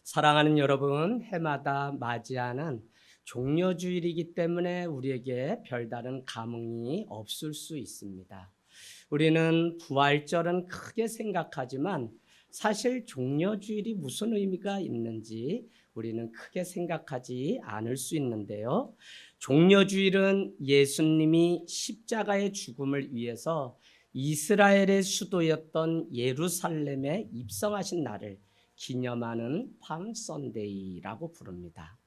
사랑하는 여러분, 해마다 맞이하는 종려주일이기 때문에 우리에게 별다른 감흥이 없을 수 있습니다. 우리는 부활절은 크게 생각하지만 사실 종려주일이 무슨 의미가 있는지 우리는 크게 생각하지 않을 수 있는데요. 종려주일은 예수님이 십자가의 죽음을 위해서 이스라엘의 수도였던 예루살렘에 입성하신 날을 기념하는 팜 선데이라고 부릅니다.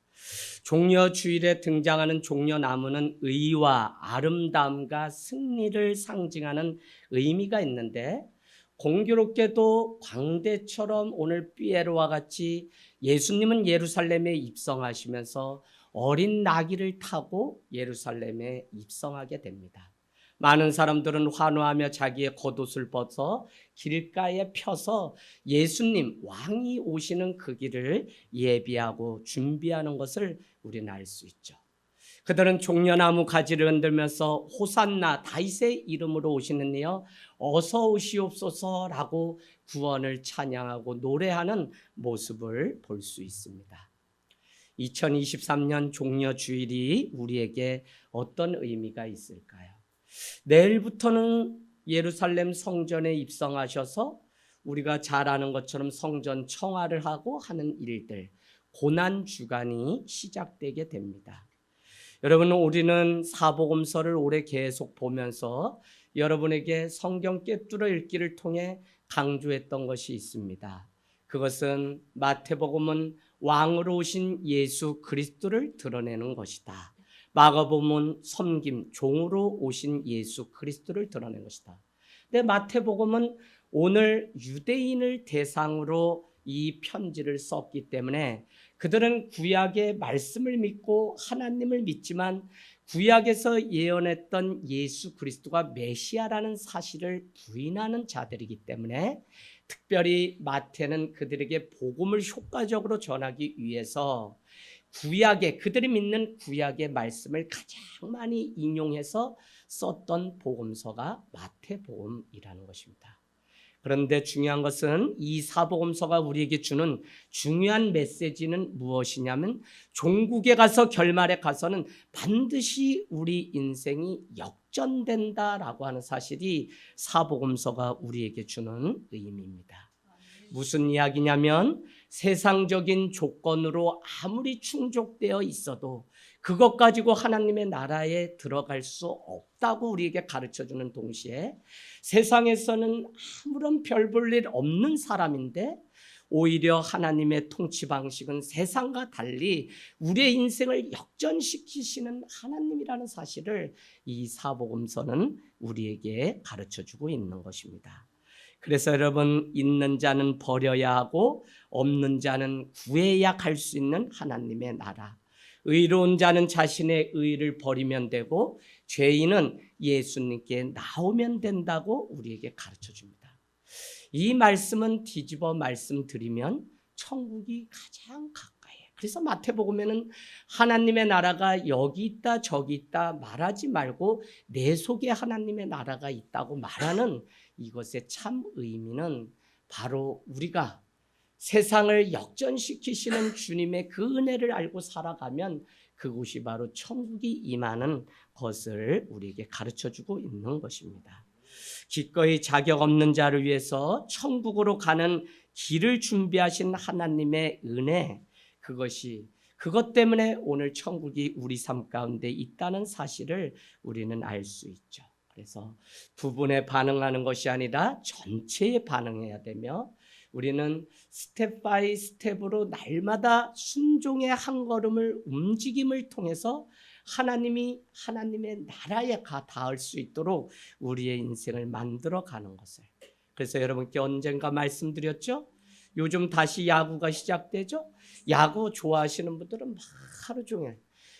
종려주일에 등장하는 종려나무는 의와 아름다움과 승리를 상징하는 의미가 있는데, 공교롭게도 광대처럼 오늘 피에로와 같이 예수님은 예루살렘에 입성하시면서 어린 나귀를 타고 예루살렘에 입성하게 됩니다. 많은 사람들은 환호하며 자기의 겉옷을 벗어 길가에 펴서 예수님 왕이 오시는 그 길을 예비하고 준비하는 것을 우리는 알 수 있죠. 그들은 종려나무 가지를 흔들면서 호산나 다윗의 이름으로 오시는 이여 어서 오시옵소서라고 구원을 찬양하고 노래하는 모습을 볼 수 있습니다. 2023년 종려주일이 우리에게 어떤 의미가 있을까요? 내일부터는 예루살렘 성전에 입성하셔서 우리가 잘 아는 것처럼 성전 청화를 하고 하는 일들, 고난주간이 시작되게 됩니다. 여러분, 우리는 사복음서를 올해 계속 보면서 여러분에게 성경 꿰뚫어 읽기를 통해 강조했던 것이 있습니다. 그것은 마태복음은 왕으로 오신 예수 그리스도를 드러내는 것이다. 마가복음은 섬김, 종으로 오신 예수 그리스도를 드러낸 것이다. 근데 마태복음은 오늘 유대인을 대상으로 이 편지를 썼기 때문에 그들은 구약의 말씀을 믿고 하나님을 믿지만 구약에서 예언했던 예수 그리스도가 메시아라는 사실을 부인하는 자들이기 때문에 특별히 마태는 그들에게 복음을 효과적으로 전하기 위해서 그들이 믿는 구약의 말씀을 가장 많이 인용해서 썼던 복음서가 마태복음이라는 것입니다. 그런데 중요한 것은 이 사복음서가 우리에게 주는 중요한 메시지는 무엇이냐면, 종국에 가서 결말에 가서는 반드시 우리 인생이 역전된다라고 하는 사실이 사복음서가 우리에게 주는 의미입니다. 무슨 이야기냐면, 세상적인 조건으로 아무리 충족되어 있어도 그것 가지고 하나님의 나라에 들어갈 수 없다고 우리에게 가르쳐주는 동시에, 세상에서는 아무런 별 볼 일 없는 사람인데 오히려 하나님의 통치 방식은 세상과 달리 우리의 인생을 역전시키시는 하나님이라는 사실을 이 사복음서는 우리에게 가르쳐주고 있는 것입니다. 그래서 여러분, 있는 자는 버려야 하고 없는 자는 구해야 갈 수 있는 하나님의 나라, 의로운 자는 자신의 의를 버리면 되고 죄인은 예수님께 나오면 된다고 우리에게 가르쳐줍니다. 이 말씀은 뒤집어 말씀드리면 천국이 가장 가까이에요. 그래서 마태복음에는 하나님의 나라가 여기 있다 저기 있다 말하지 말고 내 속에 하나님의 나라가 있다고 말하는 이것의 참 의미는 바로 우리가 세상을 역전시키시는 주님의 그 은혜를 알고 살아가면 그곳이 바로 천국이 임하는 것을 우리에게 가르쳐주고 있는 것입니다. 기꺼이 자격 없는 자를 위해서 천국으로 가는 길을 준비하신 하나님의 은혜, 그것 때문에 오늘 천국이 우리 삶 가운데 있다는 사실을 우리는 알 수 있죠. 그래서 부분에 반응하는 것이 아니라 전체에 반응해야 되며, 우리는 스텝 바이 스텝으로 날마다 순종의 한 걸음을 움직임을 통해서 하나님의 나라에 닿을 수 있도록 우리의 인생을 만들어가는 것을. 그래서 여러분께 언젠가 말씀드렸죠? 요즘 다시 야구가 시작되죠? 야구 좋아하시는 분들은 막 하루 종일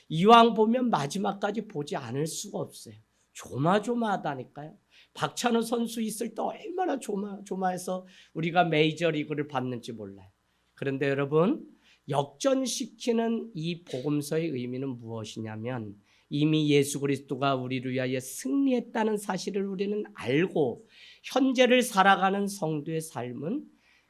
이왕 보면 마지막까지 보지 않을 수가 없어요. 조마조마하다니까요. 박찬호 선수 있을 때 얼마나 조마해서 우리가 메이저리그를 봤는지 몰라요. 그런데 여러분, 역전시키는 이 복음서의 의미는 무엇이냐면, 이미 예수 그리스도가 우리를 위하여 승리했다는 사실을 우리는 알고 현재를 살아가는 성도의 삶은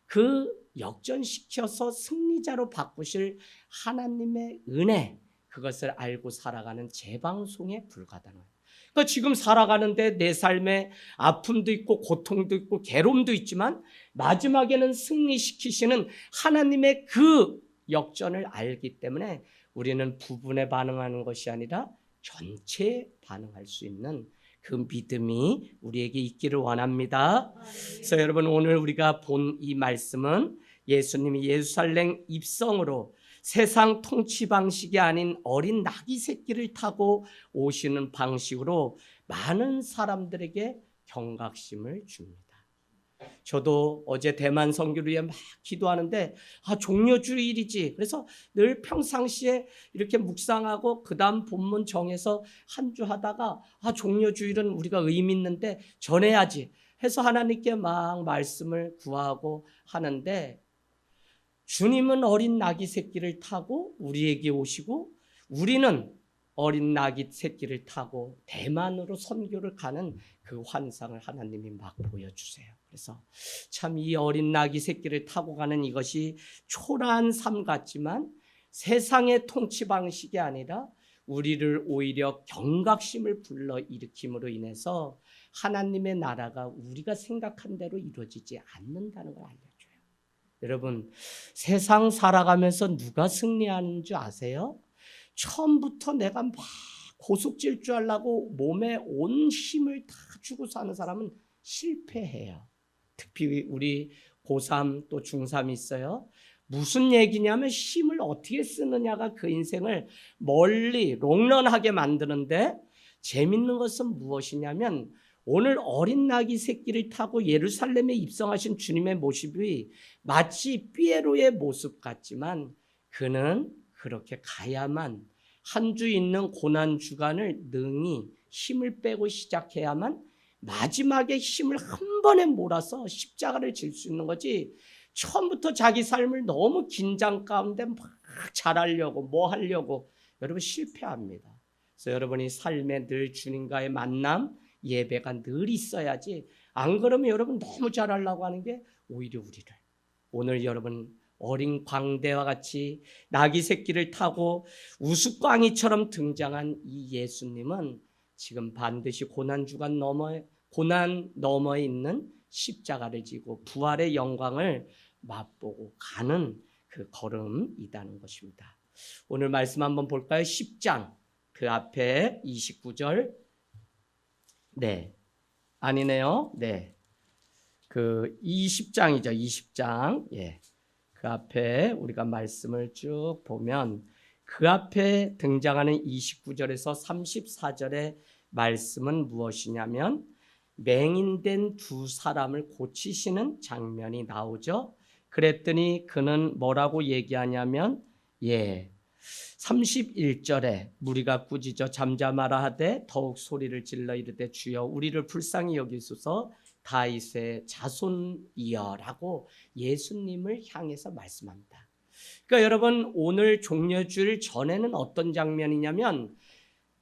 그 역전시켜서 승리자로 바꾸실 하나님의 은혜, 그것을 알고 살아가는 재방송에 불과하다는 거예요. 그러니까 지금 살아가는데 내 삶에 아픔도 있고 고통도 있고 괴로움도 있지만 마지막에는 승리시키시는 하나님의 그 역전을 알기 때문에 우리는 부분에 반응하는 것이 아니라 전체에 반응할 수 있는 그 믿음이 우리에게 있기를 원합니다. 그래서 여러분, 오늘 우리가 본 이 말씀은 예수님이 예루살렘 입성으로 세상 통치 방식이 아닌 어린 나귀 새끼를 타고 오시는 방식으로 많은 사람들에게 경각심을 줍니다. 저도 어제 대만 선교를 위해 막 기도하는데 종려주일이지. 그래서 늘 평상시에 이렇게 묵상하고 그 다음 본문 정해서 한 주 하다가 종려주일은 우리가 의미 있는데 전해야지 해서 하나님께 막 말씀을 구하고 하는데, 주님은 어린 나귀 새끼를 타고 우리에게 오시고 우리는 어린 나귀 새끼를 타고 대만으로 선교를 가는 그 환상을 하나님이 막 보여주세요. 그래서 참 이 어린 나귀 새끼를 타고 가는 이것이 초라한 삶 같지만 세상의 통치 방식이 아니라 우리를 오히려 경각심을 불러일으킴으로 인해서 하나님의 나라가 우리가 생각한 대로 이루어지지 않는다는 걸 알려줘요. 여러분, 세상 살아가면서 누가 승리하는 줄 아세요? 처음부터 내가 막 고속질주하려고 몸에 온 힘을 다 주고 사는 사람은 실패해요. 특히 우리 고3 또 중3이 있어요. 무슨 얘기냐면 힘을 어떻게 쓰느냐가 그 인생을 멀리 롱런하게 만드는데, 재밌는 것은 무엇이냐면 오늘 어린 나귀 새끼를 타고 예루살렘에 입성하신 주님의 모습이 마치 피에로의 모습 같지만 그는 그렇게 가야만 한 주 있는 고난 주간을 능히 힘을 빼고 시작해야만 마지막에 힘을 한 번에 몰아서 십자가를 질 수 있는 거지, 처음부터 자기 삶을 너무 긴장 가운데 막 잘하려고 뭐 하려고 여러분 실패합니다. 그래서 여러분이 삶에 늘 주님과의 만남, 예배가 늘 있어야지, 안 그러면 여러분 너무 잘하려고 하는 게 오히려 우리를, 오늘 여러분 어린 광대와 같이 나귀 새끼를 타고 우스꽝이처럼 등장한 이 예수님은 지금 반드시 고난 너머에 있는 십자가를 지고 부활의 영광을 맛보고 가는 그 걸음이라는 것입니다. 오늘 말씀 한번 볼까요? 10장 그 앞에 29절. 네, 아니네요. 네, 그 20장이죠. 20장. 예, 그 앞에 우리가 말씀을 쭉 보면 그 앞에 등장하는 29절에서 34절의 말씀은 무엇이냐면 맹인된 두 사람을 고치시는 장면이 나오죠. 그랬더니 그는 뭐라고 얘기하냐면 31절에 무리가 꾸짖어 잠잠하라 하되 더욱 소리를 질러 이르되 주여 우리를 불쌍히 여기소서 다윗의 자손이여라고 예수님을 향해서 말씀합니다. 그러니까 여러분, 오늘 종려주일 전에는 어떤 장면이냐면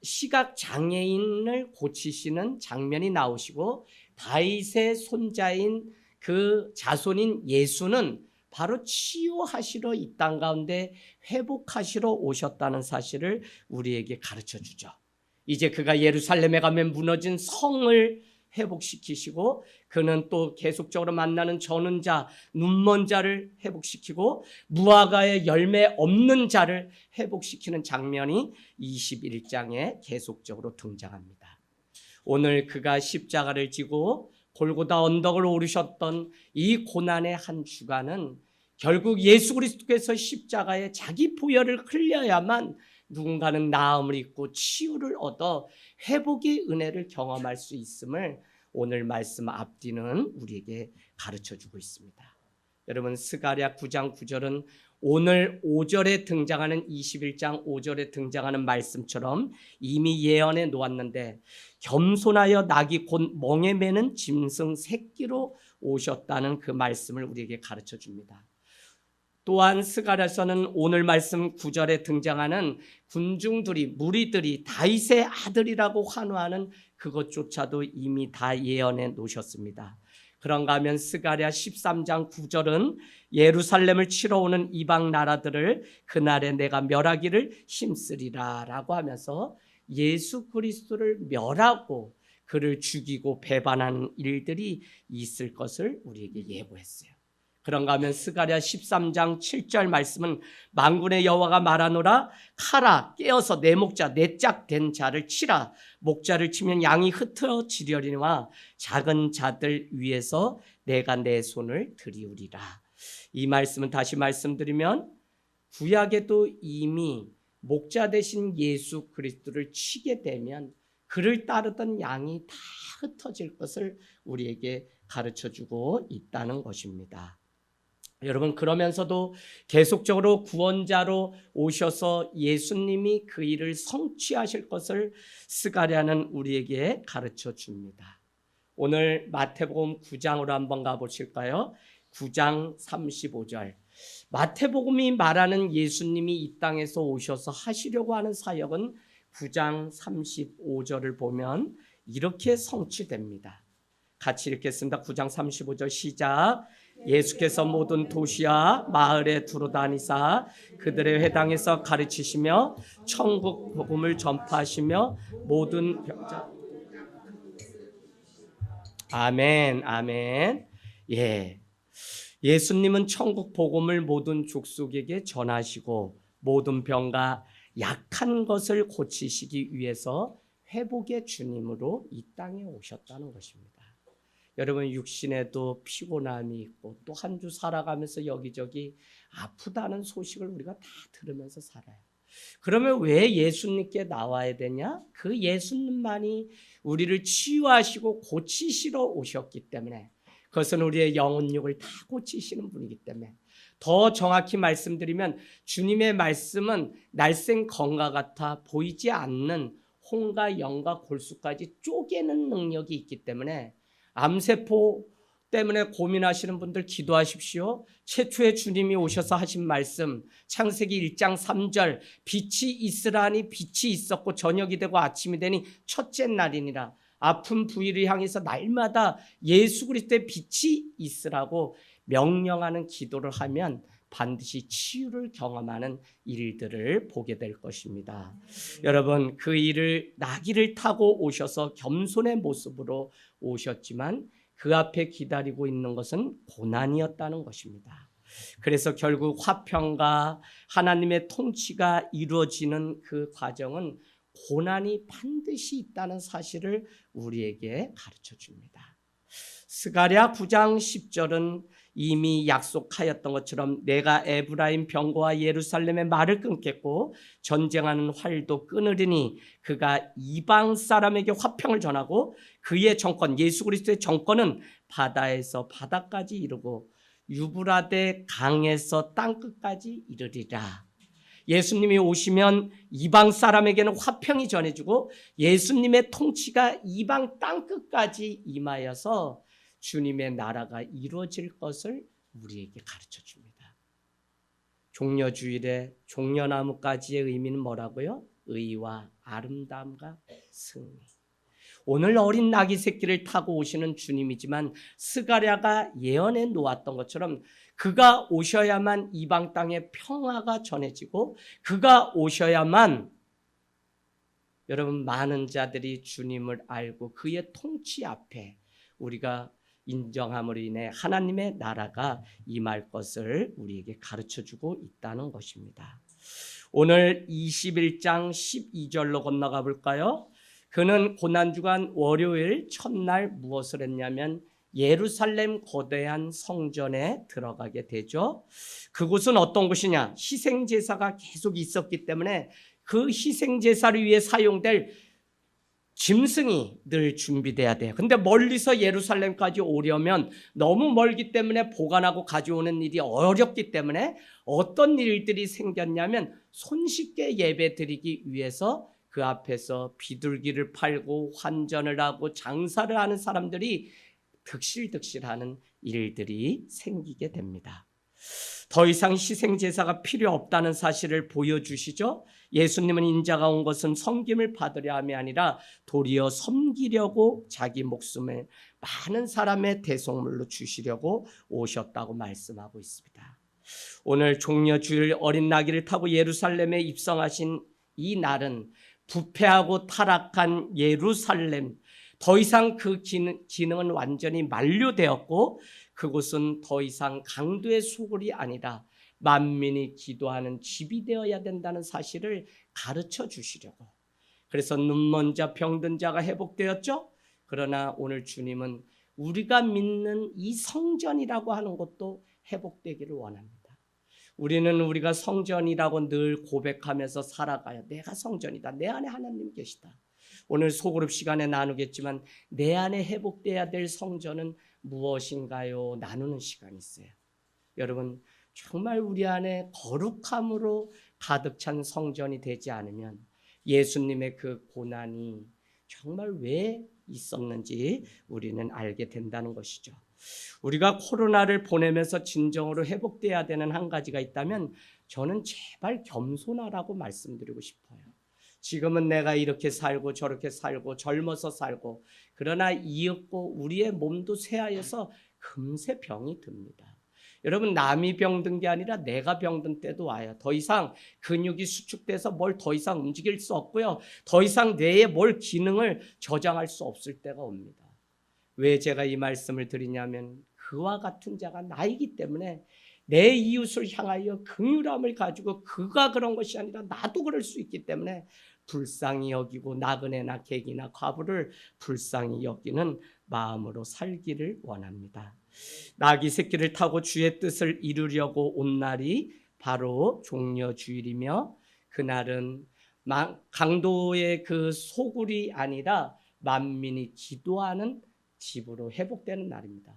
시각 장애인을 고치시는 장면이 나오시고 다윗의 손자인 그 자손인 예수는 바로 치유하시러 이 땅 가운데 회복하시러 오셨다는 사실을 우리에게 가르쳐 주죠. 이제 그가 예루살렘에 가면 무너진 성을 회복시키시고 그는 또 계속적으로 만나는 저는 자, 눈먼 자를 회복시키고 무화과의 열매 없는 자를 회복시키는 장면이 21장에 계속적으로 등장합니다. 오늘 그가 십자가를 지고 골고다 언덕을 오르셨던 이 고난의 한 주간은 결국 예수 그리스도께서 십자가에 자기 보혈을 흘려야만 누군가는 나음을 입고 치유를 얻어 회복의 은혜를 경험할 수 있음을 오늘 말씀 앞뒤는 우리에게 가르쳐주고 있습니다. 여러분, 스가랴 9장 9절은 오늘 5절에 등장하는 21장 5절에 등장하는 말씀처럼 이미 예언해 놓았는데 겸손하여 낙이 곧 멍에 매는 짐승 새끼로 오셨다는 그 말씀을 우리에게 가르쳐줍니다. 또한 스가랴서는 오늘 말씀 9절에 등장하는 군중들이 무리들이 다윗의 아들이라고 환호하는 그것조차도 이미 다 예언해 놓으셨습니다. 그런가 하면 스가랴 13장 9절은 예루살렘을 치러 오는 이방 나라들을 그날에 내가 멸하기를 힘쓰리라 라고 하면서 예수 그리스도를 멸하고 그를 죽이고 배반하는 일들이 있을 것을 우리에게 예고했어요. 그런가 하면 스가랴 13장 7절 말씀은 만군의 여호와가 말하노라 카라 깨어서 내 목자 내 짝 된 자를 치라 목자를 치면 양이 흩어지려니와 작은 자들 위에서 내가 내 손을 들이우리라. 이 말씀은 다시 말씀드리면 구약에도 이미 목자 되신 예수 그리스도를 치게 되면 그를 따르던 양이 다 흩어질 것을 우리에게 가르쳐주고 있다는 것입니다. 여러분, 그러면서도 계속적으로 구원자로 오셔서 예수님이 그 일을 성취하실 것을 스가랴는 우리에게 가르쳐 줍니다. 오늘 마태복음 9장으로 한번 가보실까요? 9장 35절. 마태복음이 말하는 예수님이 이 땅에서 오셔서 하시려고 하는 사역은 9장 35절을 보면 이렇게 성취됩니다. 같이 읽겠습니다. 9장 35절 시작. 예수께서 모든 도시와 마을에 두루다니사 그들의 회당에서 가르치시며 천국 복음을 전파하시며 모든 병자 아멘 아멘. 예수님은 천국 복음을 모든 족속에게 전하시고 모든 병과 약한 것을 고치시기 위해서 회복의 주님으로 이 땅에 오셨다는 것입니다. 여러분, 육신에도 피곤함이 있고 또 한 주 살아가면서 여기저기 아프다는 소식을 우리가 다 들으면서 살아요. 그러면 왜 예수님께 나와야 되냐? 그 예수님만이 우리를 치유하시고 고치시러 오셨기 때문에, 그것은 우리의 영혼육을 다 고치시는 분이기 때문에. 더 정확히 말씀드리면 주님의 말씀은 날쌘 검과 같아 보이지 않는 혼과 영과 골수까지 쪼개는 능력이 있기 때문에 암세포 때문에 고민하시는 분들 기도하십시오. 최초의 주님이 오셔서 하신 말씀 창세기 1장 3절 빛이 있으라니 빛이 있었고 저녁이 되고 아침이 되니 첫째 날이니라. 아픈 부위를 향해서 날마다 예수 그리스도의 빛이 있으라고 명령하는 기도를 하면 반드시 치유를 경험하는 일들을 보게 될 것입니다. 여러분, 그 일을 나귀를 타고 오셔서 겸손의 모습으로 오셨지만 그 앞에 기다리고 있는 것은 고난이었다는 것입니다. 그래서 결국 화평과 하나님의 통치가 이루어지는 그 과정은 고난이 반드시 있다는 사실을 우리에게 가르쳐 줍니다. 스가랴 9장 10절은 이미 약속하였던 것처럼 내가 에브라임 병거와 예루살렘의 말을 끊겠고 전쟁하는 활도 끊으리니 그가 이방 사람에게 화평을 전하고 그의 정권 예수 그리스도의 정권은 바다에서 바다까지 이르고 유브라데 강에서 땅끝까지 이르리라. 예수님이 오시면 이방 사람에게는 화평이 전해지고 예수님의 통치가 이방 땅끝까지 임하여서 주님의 나라가 이루어질 것을 우리에게 가르쳐 줍니다. 종려주일에 종려나무가지의 의미는 뭐라고요? 의와 아름다움과 승리. 오늘 어린 나귀 새끼를 타고 오시는 주님이지만 스가랴가 예언해 놓았던 것처럼 그가 오셔야만 이방 땅에 평화가 전해지고 그가 오셔야만 여러분 많은 자들이 주님을 알고 그의 통치 앞에 우리가 인정함으로 인해 하나님의 나라가 임할 것을 우리에게 가르쳐주고 있다는 것입니다. 오늘 21장 12절로 건너가 볼까요? 그는 고난주간 월요일 첫날 무엇을 했냐면 예루살렘 거대한 성전에 들어가게 되죠. 그곳은 어떤 곳이냐? 희생제사가 계속 있었기 때문에 그 희생제사를 위해 사용될 짐승이 늘 준비돼야 돼요. 근데 멀리서 예루살렘까지 오려면 너무 멀기 때문에 보관하고 가져오는 일이 어렵기 때문에 어떤 일들이 생겼냐면 손쉽게 예배 드리기 위해서 그 앞에서 비둘기를 팔고 환전을 하고 장사를 하는 사람들이 득실득실하는 일들이 생기게 됩니다. 더 이상 희생제사가 필요 없다는 사실을 보여주시죠. 예수님은 인자가 온 것은 섬김을 받으려 함이 아니라 도리어 섬기려고 자기 목숨을 많은 사람의 대속물로 주시려고 오셨다고 말씀하고 있습니다. 오늘 종려주일 어린 나귀를 타고 예루살렘에 입성하신 이 날은 부패하고 타락한 예루살렘, 더 이상 그 기능은 완전히 만료되었고 그곳은 더 이상 강도의 소굴이 아니라 만민이 기도하는 집이 되어야 된다는 사실을 가르쳐 주시려고. 그래서 눈먼 자, 병든 자가 회복되었죠. 그러나 오늘 주님은 우리가 믿는 이 성전이라고 하는 것도 회복되기를 원합니다. 우리는 우리가 성전이라고 늘 고백하면서 살아가야 내가 성전이다. 내 안에 하나님 계시다. 오늘 소그룹 시간에 나누겠지만 내 안에 회복돼야 될 성전은 무엇인가요? 나누는 시간이 있어요. 여러분, 정말 우리 안에 거룩함으로 가득 찬 성전이 되지 않으면 예수님의 그 고난이 정말 왜 있었는지 우리는 알게 된다는 것이죠. 우리가 코로나를 보내면서 진정으로 회복돼야 되는 한 가지가 있다면 저는 제발 겸손하라고 말씀드리고 싶어요. 지금은 내가 이렇게 살고 저렇게 살고 젊어서 살고 그러나 이윽고 우리의 몸도 쇠하여서 금세 병이 듭니다. 여러분, 남이 병든 게 아니라 내가 병든 때도 와요. 더 이상 근육이 수축돼서 뭘 더 이상 움직일 수 없고요. 더 이상 뇌의 뭘 기능을 저장할 수 없을 때가 옵니다. 왜 제가 이 말씀을 드리냐면 그와 같은 자가 나이기 때문에 내 이웃을 향하여 긍휼함을 가지고 그가 그런 것이 아니라 나도 그럴 수 있기 때문에 불쌍히 여기고 나그네나 객이나 과부를 불쌍히 여기는 마음으로 살기를 원합니다. 나귀 새끼를 타고 주의 뜻을 이루려고 온 날이 바로 종려주일이며 그날은 강도의 그 소굴이 아니라 만민이 기도하는 집으로 회복되는 날입니다.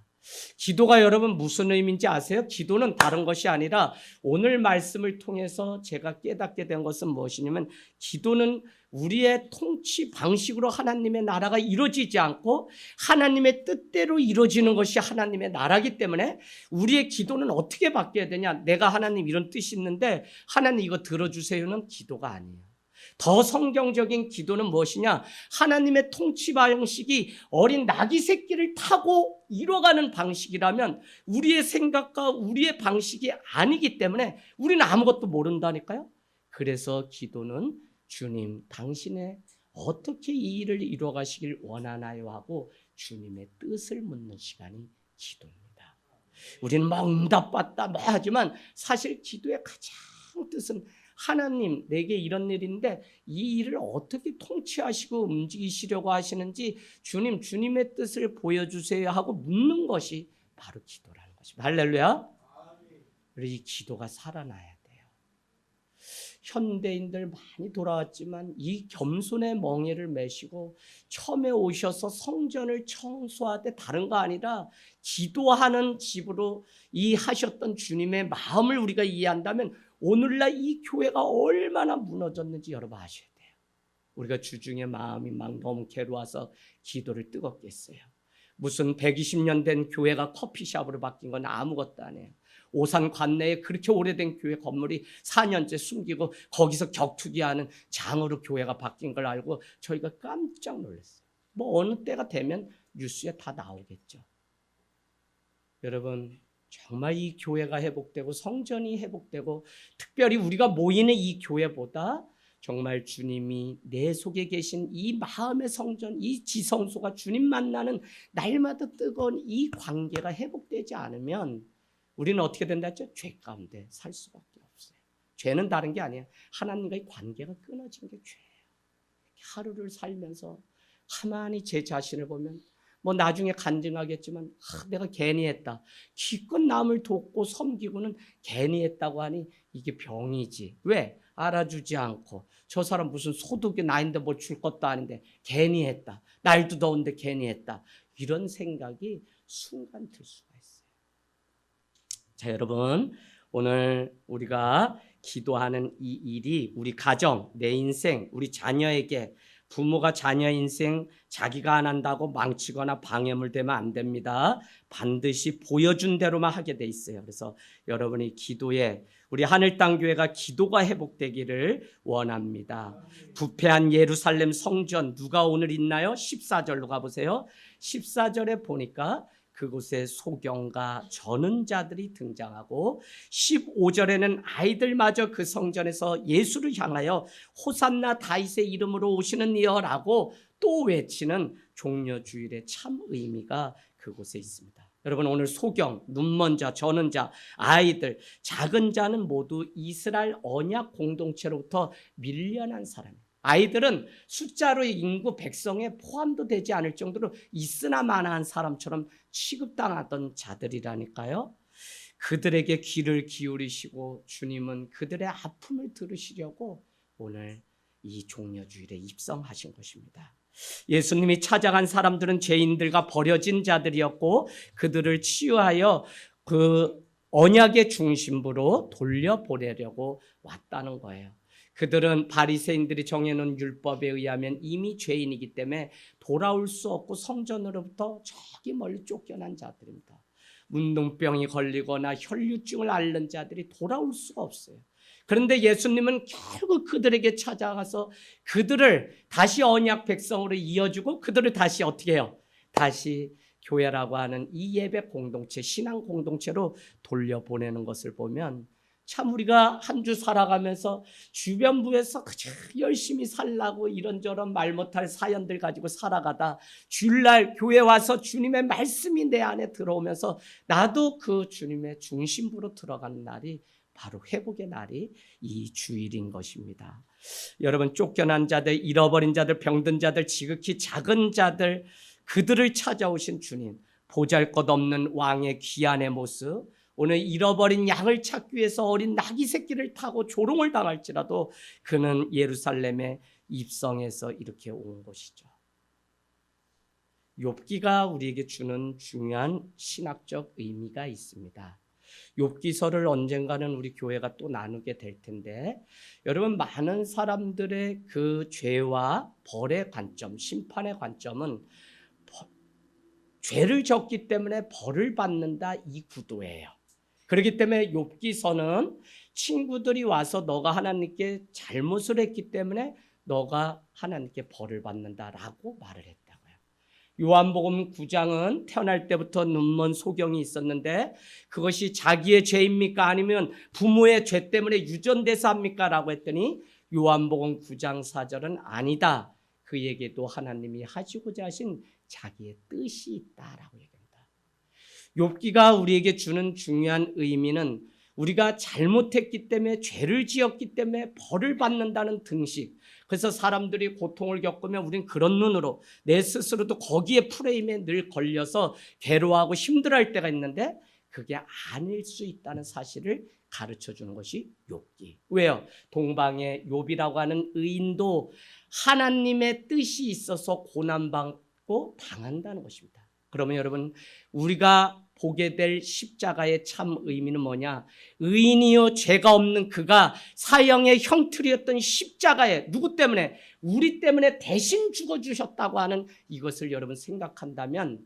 기도가 여러분 무슨 의미인지 아세요? 기도는 다른 것이 아니라 오늘 말씀을 통해서 제가 깨닫게 된 것은 무엇이냐면 기도는 우리의 통치 방식으로 하나님의 나라가 이루어지지 않고 하나님의 뜻대로 이루어지는 것이 하나님의 나라이기 때문에 우리의 기도는 어떻게 바뀌어야 되냐? 내가 하나님 이런 뜻이 있는데 하나님 이거 들어주세요는 기도가 아니에요. 더 성경적인 기도는 무엇이냐? 하나님의 통치 방식이 어린 나귀 새끼를 타고 이뤄가는 방식이라면 우리의 생각과 우리의 방식이 아니기 때문에 우리는 아무것도 모른다니까요. 그래서 기도는 주님, 당신의 어떻게 이 일을 이뤄가시길 원하나요? 하고 주님의 뜻을 묻는 시간이 기도입니다. 우리는 막 응답받다 뭐 하지만 사실 기도의 가장 뜻은 하나님, 내게 이런 일인데 이 일을 어떻게 통치하시고 움직이시려고 하시는지 주님, 주님의 뜻을 보여주세요 하고 묻는 것이 바로 기도라는 것입니다. 할렐루야. 우리 이 기도가 살아나야 돼요. 현대인들 많이 돌아왔지만 이 겸손의 멍에를 메시고 처음에 오셔서 성전을 청소하되 다른 거 아니라 기도하는 집으로 이 하셨던 주님의 마음을 우리가 이해한다면 오늘날 이 교회가 얼마나 무너졌는지 여러분 아셔야 돼요. 우리가 주중에 마음이 막 너무 괴로워서 기도를 뜨겁게 했어요. 무슨 120년 된 교회가 커피숍으로 바뀐 건 아무것도 아니에요. 오산 관내에 그렇게 오래된 교회 건물이 4년째 숨기고 거기서 격투기하는 장으로 교회가 바뀐 걸 알고 저희가 깜짝 놀랐어요. 뭐 어느 때가 되면 뉴스에 다 나오겠죠. 여러분, 정말 이 교회가 회복되고 성전이 회복되고 특별히 우리가 모이는 이 교회보다 정말 주님이 내 속에 계신 이 마음의 성전, 이 지성소가 주님 만나는 날마다 뜨거운 이 관계가 회복되지 않으면 우리는 어떻게 된다 했죠? 죄 가운데 살 수밖에 없어요. 죄는 다른 게 아니에요. 하나님과의 관계가 끊어진 게 죄예요. 하루를 살면서 가만히 제 자신을 보면 뭐 나중에 간증하겠지만 내가 괜히 했다. 기껏 남을 돕고 섬기고는 괜히 했다고 하니 이게 병이지. 왜? 알아주지 않고 저 사람 무슨 소득이 나인데 뭐 줄 것도 아닌데 괜히 했다. 날도 더운데 괜히 했다. 이런 생각이 순간 들 수가 있어요. 자, 여러분, 오늘 우리가 기도하는 이 일이 우리 가정, 내 인생, 우리 자녀에게 부모가 자녀 인생 자기가 안 한다고 망치거나 방해물 되면 안 됩니다. 반드시 보여준 대로만 하게 돼 있어요. 그래서 여러분이 기도에 우리 하늘땅교회가 기도가 회복되기를 원합니다. 부패한 예루살렘 성전 누가 오늘 있나요? 14절로 가보세요. 14절에 보니까 그곳에 소경과 저는 자들이 등장하고 15절에는 아이들마저 그 성전에서 예수를 향하여 호산나 다윗의 이름으로 오시는 이여라고 또 외치는 종려주일의 참 의미가 그곳에 있습니다. 여러분 오늘 소경, 눈먼 자, 저는 자, 아이들, 작은 자는 모두 이스라엘 언약 공동체로부터 밀려난 사람이에요. 아이들은 숫자로 인구 백성에 포함도 되지 않을 정도로 있으나 마나한 사람처럼 취급당하던 자들이라니까요. 그들에게 귀를 기울이시고 주님은 그들의 아픔을 들으시려고 오늘 이 종려주일에 입성하신 것입니다. 예수님이 찾아간 사람들은 죄인들과 버려진 자들이었고 그들을 치유하여 그 언약의 중심부로 돌려보내려고 왔다는 거예요. 그들은 바리새인들이 정해놓은 율법에 의하면 이미 죄인이기 때문에 돌아올 수 없고 성전으로부터 저기 멀리 쫓겨난 자들입니다. 문둥병이 걸리거나 혈류증을 앓는 자들이 돌아올 수가 없어요. 그런데 예수님은 결국 그들에게 찾아가서 그들을 다시 언약 백성으로 이어주고 그들을 다시 어떻게 해요? 다시 교회라고 하는 이 예배 공동체, 신앙 공동체로 돌려보내는 것을 보면 참 우리가 한 주 살아가면서 주변부에서 그저 열심히 살라고 이런저런 말 못할 사연들 가지고 살아가다 주일날 교회 와서 주님의 말씀이 내 안에 들어오면서 나도 그 주님의 중심부로 들어가는 날이 바로 회복의 날이 이 주일인 것입니다. 여러분 쫓겨난 자들, 잃어버린 자들, 병든 자들, 지극히 작은 자들 그들을 찾아오신 주님, 보잘것없는 왕의 귀한의 모습, 오늘 잃어버린 양을 찾기 위해서 어린 나귀 새끼를 타고 조롱을 당할지라도 그는 예루살렘에 입성해서 이렇게 온 것이죠. 욥기가 우리에게 주는 중요한 신학적 의미가 있습니다. 욥기서를 언젠가는 우리 교회가 또 나누게 될 텐데 여러분 많은 사람들의 그 죄와 벌의 관점, 심판의 관점은 죄를 졌기 때문에 벌을 받는다 이 구도예요. 그렇기 때문에 욥기서는 친구들이 와서 너가 하나님께 잘못을 했기 때문에 너가 하나님께 벌을 받는다라고 말을 했다고요. 요한복음 9장은 태어날 때부터 눈먼 소경이 있었는데 그것이 자기의 죄입니까? 아니면 부모의 죄 때문에 유전돼서 합니까? 라고 했더니 요한복음 9장 4절은 아니다. 그에게도 하나님이 하시고자 하신 자기의 뜻이 있다라고 얘기합니다. 욥기가 우리에게 주는 중요한 의미는 우리가 잘못했기 때문에 죄를 지었기 때문에 벌을 받는다는 등식. 그래서 사람들이 고통을 겪으면 우린 그런 눈으로 내 스스로도 거기에 프레임에 늘 걸려서 괴로워하고 힘들어할 때가 있는데 그게 아닐 수 있다는 사실을 가르쳐주는 것이 욥기. 왜요? 동방의 욥이라고 하는 의인도 하나님의 뜻이 있어서 고난받고 당한다는 것입니다. 그러면 여러분 우리가 보게 될 십자가의 참 의미는 뭐냐? 의인이요 죄가 없는 그가 사형의 형틀이었던 십자가에 누구 때문에? 우리 때문에 대신 죽어주셨다고 하는 이것을 여러분 생각한다면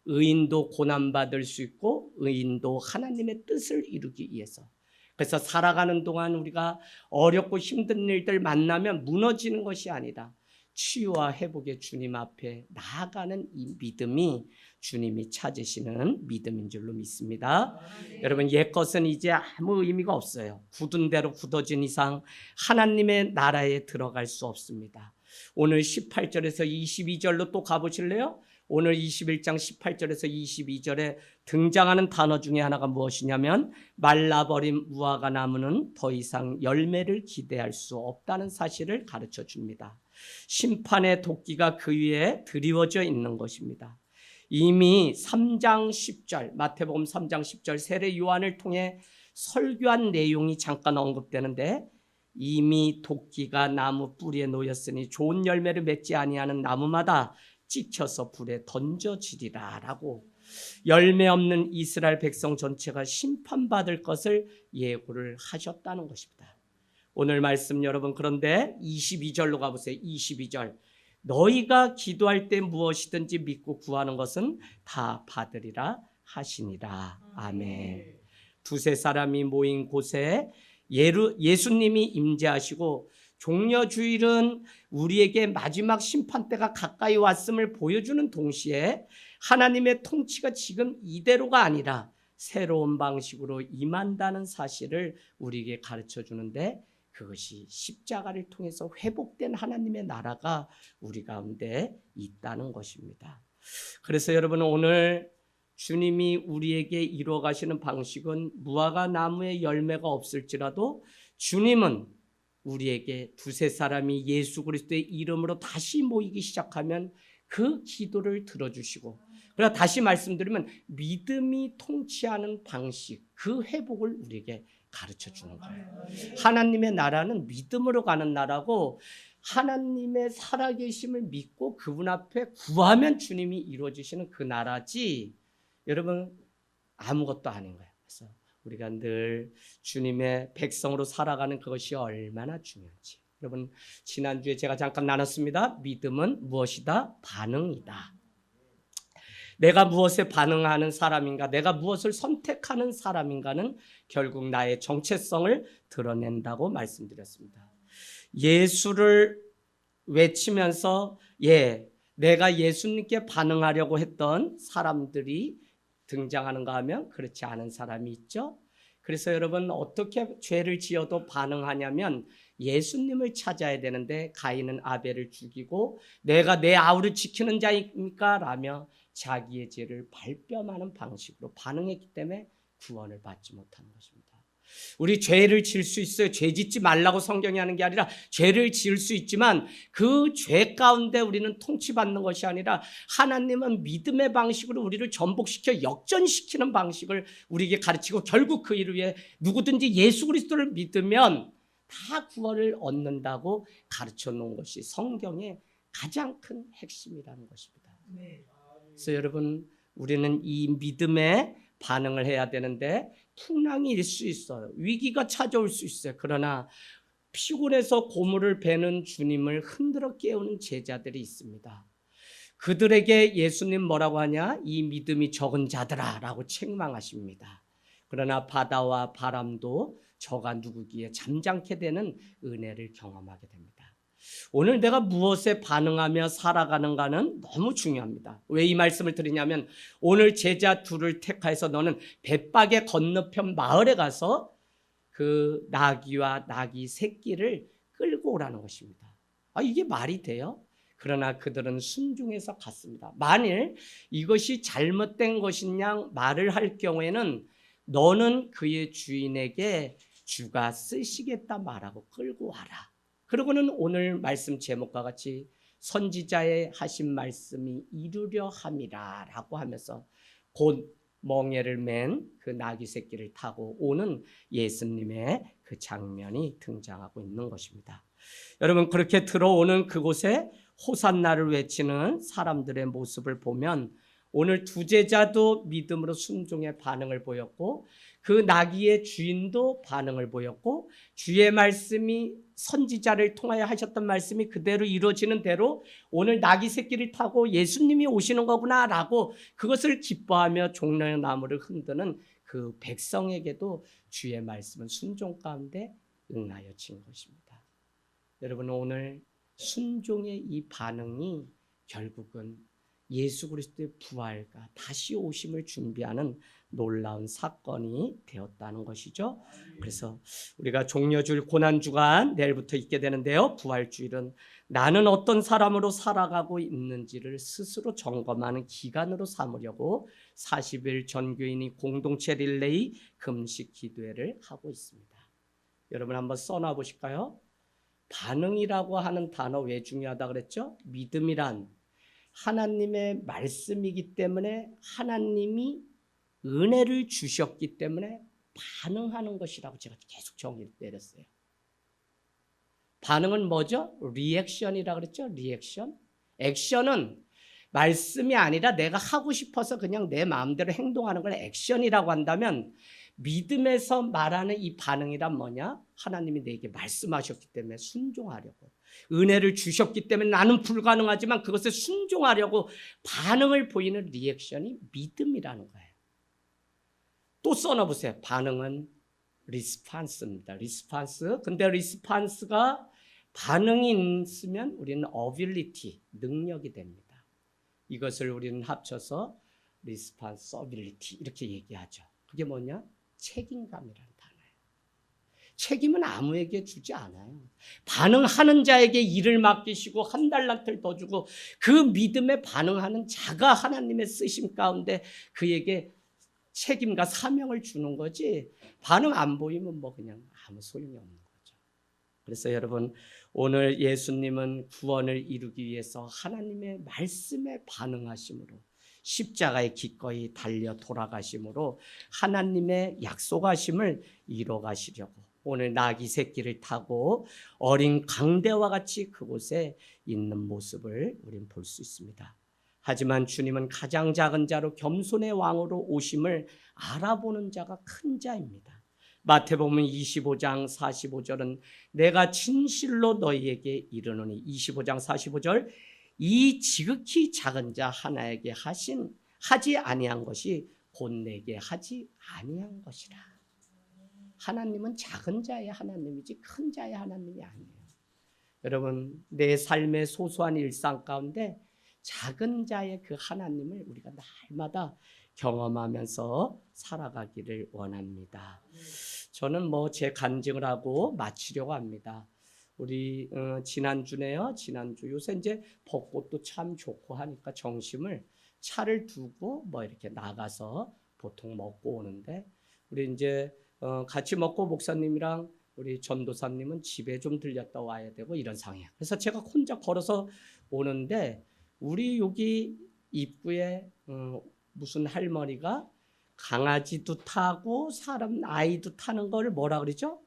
의인도 고난받을 수 있고 의인도 하나님의 뜻을 이루기 위해서 그래서 살아가는 동안 우리가 어렵고 힘든 일들 만나면 무너지는 것이 아니다. 치유와 회복의 주님 앞에 나아가는 이 믿음이 주님이 찾으시는 믿음인 줄로 믿습니다. 여러분 옛것은 이제 아무 의미가 없어요. 굳은 대로 굳어진 이상 하나님의 나라에 들어갈 수 없습니다. 오늘 18절에서 22절로 또 가보실래요? 오늘 21장 18절에서 22절에 등장하는 단어 중에 하나가 무엇이냐면 말라버린 무화과 나무는 더 이상 열매를 기대할 수 없다는 사실을 가르쳐 줍니다. 심판의 도끼가 그 위에 드리워져 있는 것입니다. 이미 3장 10절 마태복음 3장 10절 세례 요한을 통해 설교한 내용이 잠깐 언급되는데 이미 도끼가 나무 뿌리에 놓였으니 좋은 열매를 맺지 아니하는 나무마다 찍혀서 불에 던져지리라 라고 열매 없는 이스라엘 백성 전체가 심판받을 것을 예고를 하셨다는 것입니다. 오늘 말씀 여러분 그런데 22절로 가보세요. 22절 너희가 기도할 때 무엇이든지 믿고 구하는 것은 다 받으리라 하시니라. 아멘. 두세 사람이 모인 곳에 예수님이 임재하시고 종려주일은 우리에게 마지막 심판대가 가까이 왔음을 보여주는 동시에 하나님의 통치가 지금 이대로가 아니라 새로운 방식으로 임한다는 사실을 우리에게 가르쳐 주는데, 그것이 십자가를 통해서 회복된 하나님의 나라가 우리 가운데 있다는 것입니다. 그래서 여러분, 오늘 주님이 우리에게 이루어 가시는 방식은 무화과 나무에 열매가 없을지라도 주님은 우리에게 두세 사람이 예수 그리스도의 이름으로 다시 모이기 시작하면 그 기도를 들어주시고, 그러나 다시 말씀드리면 믿음이 통치하는 방식, 그 회복을 우리에게 가르쳐 주는 거예요. 하나님의 나라는 믿음으로 가는 나라고, 하나님의 살아계심을 믿고 그분 앞에 구하면 주님이 이루어지시는 그 나라지, 여러분, 아무것도 아닌 거예요. 그래서 우리가 늘 주님의 백성으로 살아가는 그것이 얼마나 중요한지. 여러분, 지난주에 제가 잠깐 나눴습니다. 믿음은 무엇이다? 반응이다. 내가 무엇에 반응하는 사람인가, 내가 무엇을 선택하는 사람인가는 결국 나의 정체성을 드러낸다고 말씀드렸습니다. 예수를 외치면서 내가 예수님께 반응하려고 했던 사람들이 등장하는가 하면 그렇지 않은 사람이 있죠. 그래서 여러분, 어떻게 죄를 지어도 반응하냐면 예수님을 찾아야 되는데, 가인은 아벨을 죽이고 내가 내 아우를 지키는 자입니까? 라며 자기의 죄를 발뺌하는 방식으로 반응했기 때문에 구원을 받지 못하는 것입니다. 우리 죄를 지을 수 있어요. 죄 짓지 말라고 성경이 하는 게 아니라 죄를 지을 수 있지만 그 죄 가운데 우리는 통치받는 것이 아니라 하나님은 믿음의 방식으로 우리를 전복시켜 역전시키는 방식을 우리에게 가르치고, 결국 그 일을 위해 누구든지 예수 그리스도를 믿으면 다 구원을 얻는다고 가르쳐 놓은 것이 성경의 가장 큰 핵심이라는 것입니다. 그래서 여러분, 우리는 이 믿음에 반응을 해야 되는데 풍랑이 일 수 있어요. 위기가 찾아올 수 있어요. 그러나 피곤해서 고물을 베는 주님을 흔들어 깨우는 제자들이 있습니다. 그들에게 예수님 뭐라고 하냐? 이 믿음이 적은 자들아 라고 책망하십니다. 그러나 바다와 바람도 저가 누구기에 잠잠케 되는 은혜를 경험하게 됩니다. 오늘 내가 무엇에 반응하며 살아가는가는 너무 중요합니다. 왜 이 말씀을 드리냐면, 오늘 제자 둘을 택하여서 너는 벳박의 건너편 마을에 가서 그 나귀와 나귀 새끼를 끌고 오라는 것입니다. 이게 말이 돼요? 그러나 그들은 순종해서 갔습니다. 만일 이것이 잘못된 것이냐 말을 할 경우에는 너는 그의 주인에게 주가 쓰시겠다 말하고 끌고 와라. 그러고는 오늘 말씀 제목과 같이 선지자의 하신 말씀이 이루려 함이라 라고 하면서 곧 멍에를 맨 그 나귀 새끼를 타고 오는 예수님의 그 장면이 등장하고 있는 것입니다. 여러분, 그렇게 들어오는 그곳에 호산나를 외치는 사람들의 모습을 보면 오늘 두 제자도 믿음으로 순종의 반응을 보였고, 그 나귀의 주인도 반응을 보였고, 주의 말씀이 선지자를 통하여 하셨던 말씀이 그대로 이루어지는 대로 오늘 나귀 새끼를 타고 예수님이 오시는 거구나 라고 그것을 기뻐하며 종려나무를 흔드는 그 백성에게도 주의 말씀은 순종 가운데 응하여진 것입니다. 여러분, 오늘 순종의 이 반응이 결국은 예수 그리스도의 부활과 다시 오심을 준비하는 놀라운 사건이 되었다는 것이죠. 그래서 우리가 종려주일 고난주간 내일부터 있게 되는데요, 부활주일은 나는 어떤 사람으로 살아가고 있는지를 스스로 점검하는 기간으로 삼으려고 40일 전교인이 공동체 릴레이 금식 기도회를 하고 있습니다. 여러분, 한번 써놔 보실까요? 반응이라고 하는 단어 왜 중요하다 그랬죠? 믿음이란 하나님의 말씀이기 때문에, 하나님이 은혜를 주셨기 때문에 반응하는 것이라고 제가 계속 정의를 내렸어요. 반응은 뭐죠? 리액션이라고 그랬죠? 리액션. 액션은 말씀이 아니라 내가 하고 싶어서 그냥 내 마음대로 행동하는 걸 액션이라고 한다면 믿음에서 말하는 이 반응이란 뭐냐? 하나님이 내게 말씀하셨기 때문에 순종하려고, 은혜를 주셨기 때문에 나는 불가능하지만 그것에 순종하려고 반응을 보이는 리액션이 믿음이라는 거예요. 또 써놔보세요. 반응은 리스판스입니다. 리스판스. 근데 리스판스가 반응이 있으면 우리는 어빌리티, 능력이 됩니다. 이것을 우리는 합쳐서 리스판서빌리티 이렇게 얘기하죠. 그게 뭐냐? 책임감이라는 단어예요. 책임은 아무에게 주지 않아요. 반응하는 자에게 일을 맡기시고 한 달란트를 더 주고 그 믿음에 반응하는 자가 하나님의 쓰심 가운데 그에게 책임과 사명을 주는 거지, 반응 안 보이면 뭐 그냥 아무 소용이 없는 거죠. 그래서 여러분, 오늘 예수님은 구원을 이루기 위해서 하나님의 말씀에 반응하심으로 십자가에 기꺼이 달려 돌아가심으로 하나님의 약속하심을 이뤄가시려고 오늘 나귀 새끼를 타고 어린 강대와 같이 그곳에 있는 모습을 우리는 볼 수 있습니다. 하지만 주님은 가장 작은 자로 겸손의 왕으로 오심을 알아보는 자가 큰 자입니다. 마태복음 25장 45절은 내가 진실로 너희에게 이르노니, 25장 45절, 이 지극히 작은 자 하나에게 하지 아니한 것이 곧 내게 하지 아니한 것이라. 하나님은 작은 자의 하나님이지 큰 자의 하나님이 아니에요. 여러분, 내 삶의 소소한 일상 가운데 작은 자의 그 하나님을 우리가 날마다 경험하면서 살아가기를 원합니다. 저는 뭐 제 간증을 하고 마치려고 합니다. 우리 지난주네요. 지난주 요새 이제 벚꽃도 참 좋고 하니까 정심을 차를 두고 뭐 이렇게 나가서 보통 먹고 오는데, 우리 이제 같이 먹고 목사님이랑 우리 전도사님은 집에 좀 들렸다 와야 되고 이런 상황이에요. 그래서 제가 혼자 걸어서 오는데 우리 여기 입구에 무슨 할머니가 강아지도 타고 사람 아이도 타는 걸 뭐라 그러죠?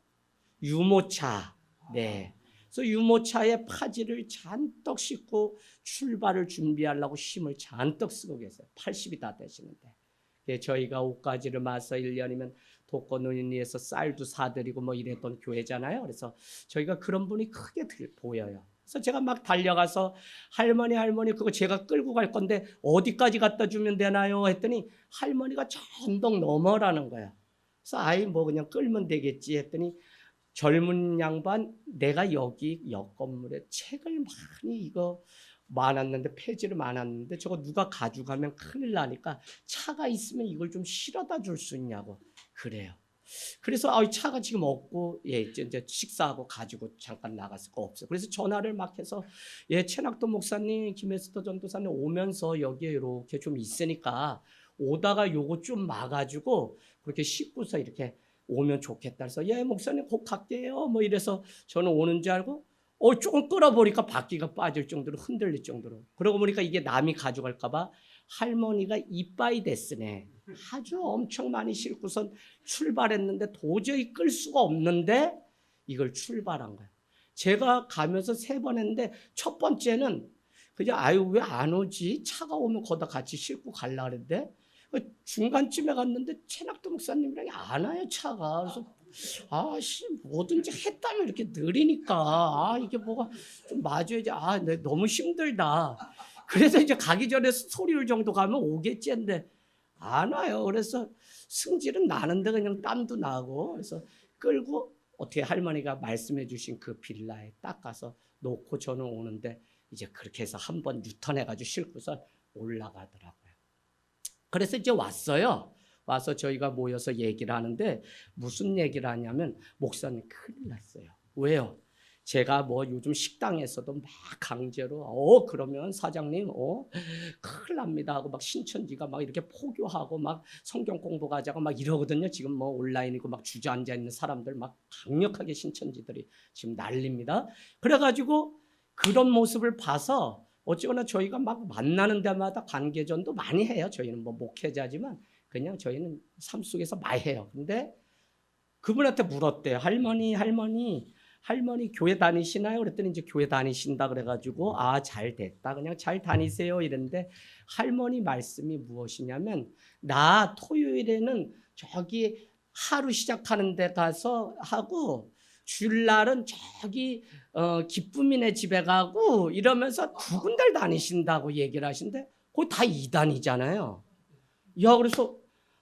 유모차. 네. 그래서 유모차에 파지를 잔뜩 싣고 출발을 준비하려고 힘을 잔뜩 쓰고 계세요. 80이 다 되시는데. 저희가 옷가지를 마서 1년이면 독거노인위에서 쌀도 사드리고 뭐 이랬던 교회잖아요. 그래서 저희가 그런 분이 크게 보여요. 그래서 제가 막 달려가서 할머니 그거 제가 끌고 갈 건데 어디까지 갖다 주면 되나요? 했더니 할머니가 전동 넘어라는 거야. 그래서 아이 뭐 그냥 끌면 되겠지 했더니 젊은 양반, 내가 여기 옆 건물에 책을 많이 이거 많았는데 폐지를 많았는데 저거 누가 가져가면 큰일 나니까 차가 있으면 이걸 좀 실어다 줄 수 있냐고 그래요. 그래서 차가 지금 없고 이제 식사하고 가지고 잠깐 나갔을 거 없어요. 그래서 전화를 막 해서 최낙도 목사님, 김혜스터 전도사님 오면서 여기에 이렇게 좀 있으니까 오다가 요거 좀 막아주고 그렇게 씻고서 이렇게 오면 좋겠다. 그래서 목사님 곧 갈게요. 뭐 이래서 저는 오는 줄 알고 조금 끌어보니까 바퀴가 빠질 정도로 흔들릴 정도로. 그러고 보니까 이게 남이 가져갈까 봐 할머니가 이빠이 됐으네. 아주 엄청 많이 싣고선 출발했는데 도저히 끌 수가 없는데 이걸 출발한 거예요. 제가 가면서 3번 했는데 첫 번째는 그냥 왜 안 오지? 차가 오면 거기다 같이 싣고 갈라 그랬는데 중간쯤에 갔는데 최낙도 목사님이랑 안 와요, 차가. 그래서 뭐든지 했다면 이렇게 느리니까 이게 뭐가 좀 맞아야지. 네, 너무 힘들다. 그래서 이제 가기 전에 소리를 정도 가면 오겠지 했는데 안 와요. 그래서 승질은 나는데 그냥 땀도 나고, 그래서 끌고 어떻게 할머니가 말씀해 주신 그 빌라에 딱 가서 놓고 저는 오는데 이제 그렇게 해서 한번 유턴해가지고 싣고서 올라가더라고요. 그래서 이제 왔어요. 와서 저희가 모여서 얘기를 하는데 무슨 얘기를 하냐면, 목사님 큰일 났어요. 왜요? 제가 뭐 요즘 식당에서도 막 강제로 그러면 사장님 큰일 납니다 하고 막 신천지가 막 이렇게 포교하고 막 성경 공부하자고 막 이러거든요. 지금 뭐 온라인이고 막 주저앉아 있는 사람들 막 강력하게 신천지들이 지금 난립니다. 그래가지고 그런 모습을 봐서 어쩌거나 저희가 막 만나는 데마다 관계전도 많이 해요. 저희는 뭐 목회자지만 그냥 저희는 삶 속에서 많이 해요. 근데 그분한테 물었대요. 할머니 할머니 교회 다니시나요? 그랬더니 이제 교회 다니신다 그래가지고 아, 잘 됐다. 그냥 잘 다니세요. 이랬는데 할머니 말씀이 무엇이냐면 나 토요일에는 저기 하루 시작하는 데 가서 하고 주일날은 저기 기쁨이네 집에 가고 이러면서 두 군데를 다니신다고 얘기를 하신대. 거기 다 이단이잖아요. 야, 그래서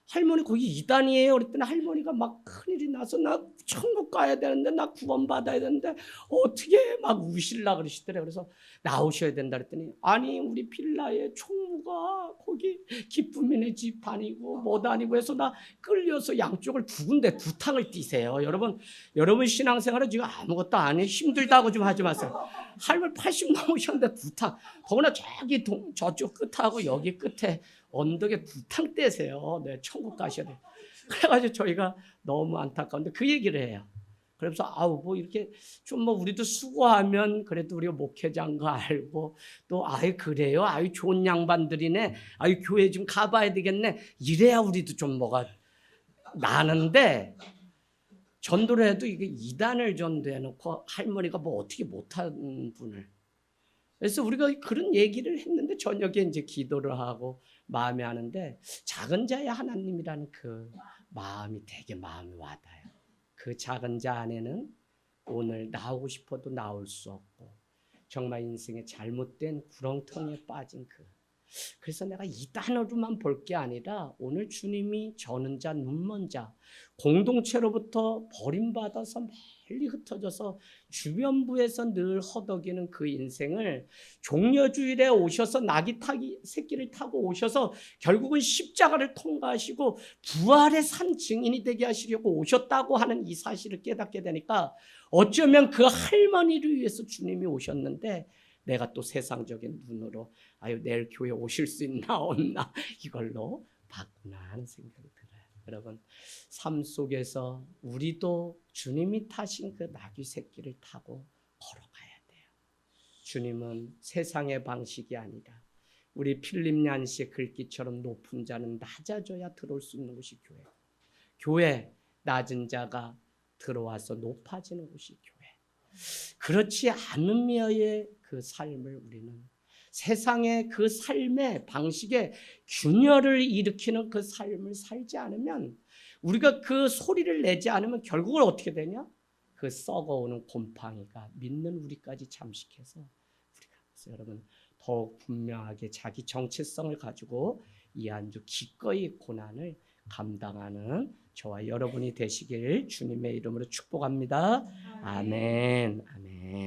할머니 거기 이단이에요. 그랬더니 할머니가 막 큰일이 나서 나 천국 가야 되는데 나 구원받아야 되는데 어떻게 막 우실라 그러시더래. 그래서 나오셔야 된다 그랬더니 아니 우리 빌라에 총무가 거기 기쁨이네 집 다니고 뭐 다니고 해서 나 끌려서 양쪽을 두 군데 두 탕을 뛰세요. 여러분 신앙생활은 지금 아무것도 안 해. 힘들다고 좀 하지 마세요. 할머니 80 넘으셨는데 두 탕. 더구나 저기 저쪽 끝하고 여기 끝에 언덕에 두 탕 떼세요. 네, 천국 가셔야 돼요. 그래가지고 저희가 너무 안타까운데 그 얘기를 해요. 그래서 아우 뭐 이렇게 좀 뭐 우리도 수고하면 그래도 우리가 목회자인 거 알고 또 아이 그래요. 아이 좋은 양반들이네. 아이 교회 좀 가봐야 되겠네. 이래야 우리도 좀 뭐가 나는데 전도를 해도 이게 이단을 전도해 놓고 할머니가 뭐 어떻게 못하는 분을. 그래서 우리가 그런 얘기를 했는데 저녁에 이제 기도를 하고 마음에 하는데 작은 자의 하나님이라는 그 마음이 되게 마음이 와닿아요. 그 작은 자 안에는 오늘 나오고 싶어도 나올 수 없고 정말 인생의 잘못된 구렁텅이에 빠진 그래서 내가 이단으로만 볼 게 아니라 오늘 주님이 저는 자 눈먼 자 공동체로부터 버림받아서 멀리 흩어져서 주변부에서 늘 허덕이는 그 인생을 종려주일에 오셔서 새끼를 타고 오셔서 결국은 십자가를 통과하시고 부활의 산 증인이 되게 하시려고 오셨다고 하는 이 사실을 깨닫게 되니까 어쩌면 그 할머니를 위해서 주님이 오셨는데 내가 또 세상적인 눈으로 아유 내일 교회 오실 수 있나 없나 이걸로 봤구나 하는 생각이 들어요. 여러분 삶 속에서 우리도 주님이 타신 그 나귀 새끼를 타고 걸어가야 돼요. 주님은 세상의 방식이 아니라 우리 필립 얀시의 글귀처럼 높은 자는 낮아져야 들어올 수 있는 곳이 교회예요. 교회 낮은 자가 들어와서 높아지는 곳이 교회. 그렇지 않으며의 그 삶을 우리는 세상의 그 삶의 방식에 균열을 일으키는 그 삶을 살지 않으면 우리가 그 소리를 내지 않으면 결국은 어떻게 되냐? 그 썩어오는 곰팡이가 믿는 우리까지 잠식해서 그래서 여러분 더욱 분명하게 자기 정체성을 가지고 이 한 주 기꺼이 고난을 감당하는 저와 여러분이 되시길 주님의 이름으로 축복합니다. 아멘. 아멘.